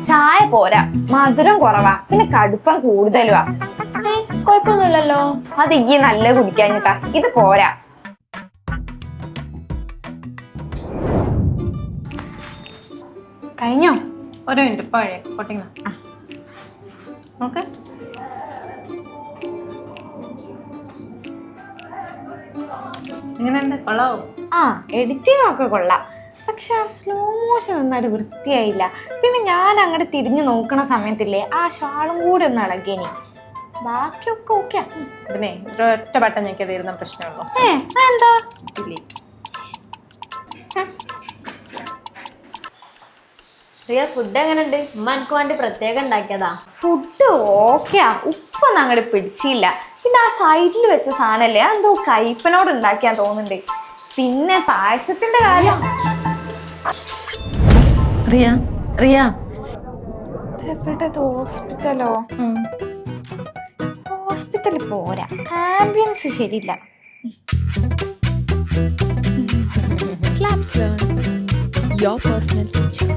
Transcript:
ചായ പോരാ, മധുരം കുറവാ, പിന്നെ കടുപ്പം കൂടുതലുവാ. കൊഴപ്പൊന്നുമില്ലല്ലോ. അത് ഈ നല്ല കുടിക്കാഞ്ഞിട്ടാ, ഇത് പോരാ. കഴിഞ്ഞോ? ഒരു മിനിറ്റ്, ഇപ്പൊ എക്സ്പോർട്ടിങ് നോക്ക്. എങ്ങനെയുണ്ട്? കൊള്ളാവോ? ആ, എഡിറ്റിംഗ് ഒക്കെ കൊള്ളാം. പക്ഷെ ആ സ്ലോ മോഷൻ ഒന്നായിട്ട് വൃത്തിയായില്ല. പിന്നെ ഞാൻ അങ്ങോട്ട് തിരിഞ്ഞു നോക്കണ സമയത്തില്ലേ ആ ഷാളും കൂടെ ഒന്ന് ഇളകിയനി. ബാക്കിയൊക്കെ ഓക്കെ. ഇതിനെ ഒറ്റ ബട്ടൺ ഞെക്കിയത് തീരുന്ന പ്രശ്നമുള്ളൂ. എന്താ? റിയ, ഫുഡ് എങ്ങനെയുണ്ട്? ഉമ്മ എനിക്ക് വേണ്ടി പ്രത്യേകം ഉണ്ടാക്കിയതാ. ഫുഡ് ഓക്കെയാ, ഉപ്പൊന്നും അങ്ങോട്ട് പിടിച്ചില്ല. പിന്നെ ആ സൈഡിൽ വെച്ച സാധനല്ലേ എന്തോ കയ്പനോട് ഉണ്ടാക്കിയാ തോന്നുന്നുണ്ട്. പിന്നെ പായസത്തിന്റെ കാര്യം. റിയ റിയ ഹോസ്പിറ്റലോ? ഹോസ്പിറ്റലിൽ പോരാ, ആംബിയൻസ് ശരിയില്ല. Claps Learn, your personal teacher.